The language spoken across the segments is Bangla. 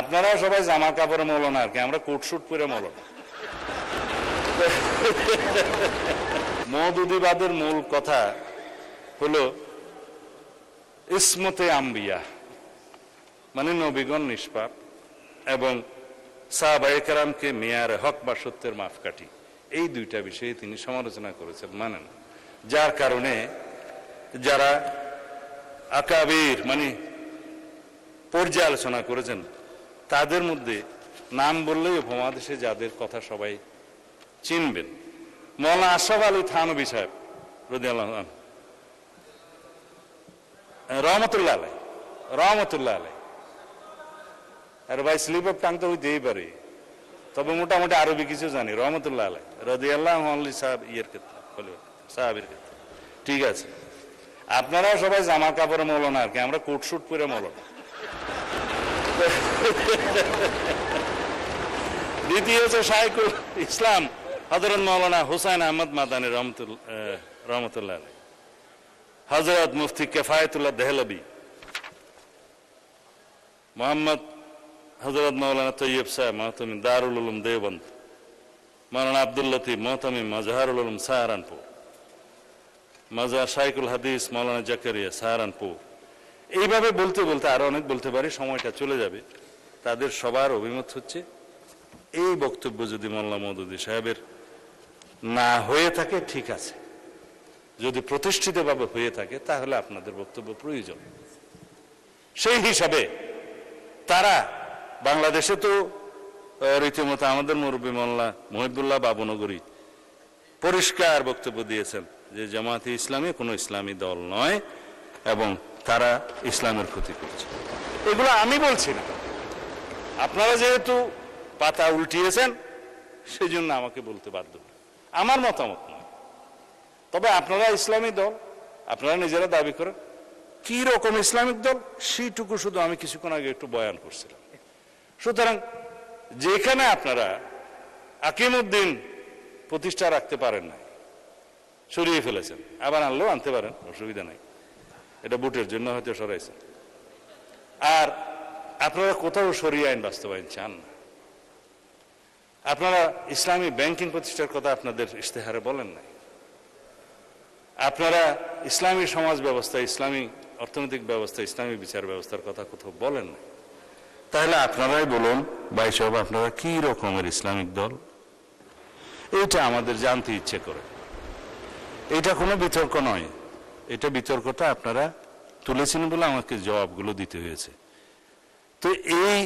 আপনারা সবাই জামা কাপড়ে মৌলানা আর কি, আমরা কোট শুট পরে মৌলানা। মওদুদিবাদের মূল কথা হলো ইসমতে আম্বিয়া, মানে নবীগণ নিষ্পাপ এবং সাহাবায়ে কেরামকে মেয়ারে হক বা সত্যের মাপকাঠি, এই দুইটা বিষয়ে তিনি সমালোচনা করেছেন, মানেন। যার কারণে যারা আকাবির মানে পর্যালোচনা করেছেন তাদের মধ্যে নাম বললেই উপমহাদেশে যাদের কথা সবাই চিনবেন, মৌলানা আশরাফ আলী থানভী সাহেব রাদিয়াল্লাহু আনহু, রহমতুল্লাহ আলাইহি, রহমতুল্লাহ আলাইহি। আর ভাই স্লিপ অফ টাং তো হইতেই পারে, তবে মোটামুটি আরবি কিছু জানি। রহমতুল্লাহ আলাইহি রাদিয়াল্লাহু আনহু সাহেব ইয়ের ক্ষেত্রে হলো সাহাবীর ক্ষেত্রে, ঠিক আছে। আপনারা সবাই জামা কাপড়ে মৌলানা আর কি, আমরা কোট শুট পরে মৌলানা। দ্বিতীয় হচ্ছে শাইখুল ইসলাম হযরত মাওলানা হুসাইন আহমদ মাদানী রহমতুল্লাহ আলাইহি, হযরত মুফতি কিফায়াতুল্লাহ দেহলভী, মোহাম্মদ হযরত মাওলানা তৈয়ব সাহেব মাহতামিম দারুল উলুম দেওবন্দ, মাওলানা আব্দুল লতিফ মাহতামিম মাজহারুল উলুম সাহারানপুর, মাজার শাইখুল হাদিস মাওলানা জাকারিয়া সাহারানপুর। এইভাবে বলতে বলতে আরো অনেক বলতে পারি, সময়টা চলে যাবে। তাদের সবার অভিমত হচ্ছে এই বক্তব্য যদি মোল্লা মওদুদী সাহেবের না হয়ে থাকে ঠিক আছে, যদি প্রতিষ্ঠিতভাবে হয়ে থাকে তাহলে আপনাদের বক্তব্য প্রয়োজন। সেই হিসাবে তারা বাংলাদেশে তো রীতিমতো আমাদের মুরব্বী মোল্লা মহিবুল্লাহ বাবুনগরী পরিষ্কার বক্তব্য দিয়েছেন যে জামায়াতে ইসলামী কোনো ইসলামী দল নয় এবং তারা ইসলামের ক্ষতি করছে। এগুলো আমি বলছি না, আপনারা যেহেতু পাতা উল্টিয়েছেন সেই জন্য আমাকে বলতে বাধ্য, আমার মতামত নয়। তবে আপনারা ইসলামী দল, আপনারা নিজেরা দাবি করেন, কি রকম ইসলামিক দল সেইটুকু শুধু আমি কিছুক্ষণ আগে একটু বয়ান করছিলাম। সুতরাং যেখানে আপনারা আকিমউদ্দিন প্রতিষ্ঠা রাখতে পারেন না, সরিয়ে ফেলেছেন, আবার আনলেও আনতে পারেন, অসুবিধা নাই, এটা ভোটের জন্য হয়তো সরাইছেন। আর আপনারা কোথাও সরিয়ে আইন বাস্তবায়ন চান না। আপনারা ইসলামী ব্যাংকিং প্রতিষ্ঠার কথা আপনাদের ইশতেহারে বলেন নাই। আপনারা ইসলামী সমাজ ব্যবস্থা, ইসলামী অর্থনৈতিক ব্যবস্থা, ইসলামী বিচার ব্যবস্থার কথা কোথাও বলেন নাই। তাহলে আপনারাই বলুন ভাই সাহেব, আপনারা কি রকমের ইসলামিক দল? এইটা আমাদের জানতে ইচ্ছে করে। এটা কোনো বিতর্ক নয়, এটা বিতর্কটা আপনারা তুলেছেন বলে আমাকে জবাবগুলো দিতে হয়েছে। তো এই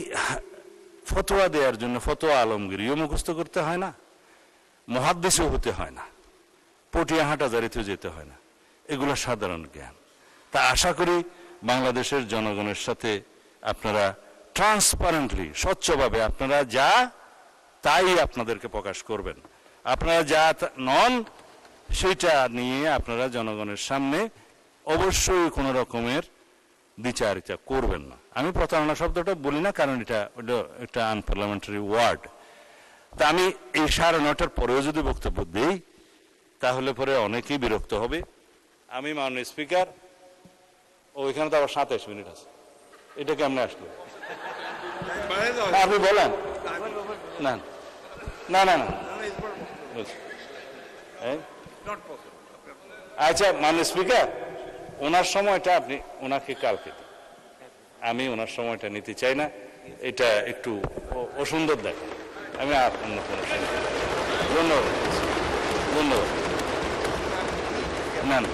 ফতোয়া দেওয়ার জন্য ফতোয়া আলমগীরিও মুখস্থ করতে হয় না, মুহাদ্দিসও হতে হয় না, পটিয়া হাটাজারিতেও যেতে হয় না, এগুলো সাধারণ জ্ঞান। তা আশা করি বাংলাদেশের জনগণের সাথে আপনারা ট্রান্সপারেন্টলি, স্বচ্ছভাবে আপনারা যা তাই আপনাদেরকে প্রকাশ করবেন। আপনারা যা নন সেইটা নিয়ে আপনারা জনগণের সামনে অবশ্যই কোনো রকমের দ্বিচারিতা করবেন না। আমি প্রতারণা শব্দটা বলি না, কারণ এটা একটা আনপার্লামেন্টারি ওয়ার্ড। তা আমি এই 9:30 পরেও যদি বক্তব্য দিই তাহলে পরে অনেকেই বিরক্ত হবে। আমি মাননীয় স্পিকার, ওইখানে তো আবার 27 মিনিট আছে, এটা কেমনে আসলো? আপনি বলেন। না না না না, আচ্ছা মাননীয় স্পিকার, ওনার সময়টা আপনি ওনাকে কালকে, আমি ওনার সময়টা নিতে চাই না, এটা একটু অসুন্দর দেখে। আমি অন্য কোনো ধন্যবাদ, ধন্যবাদ। না না।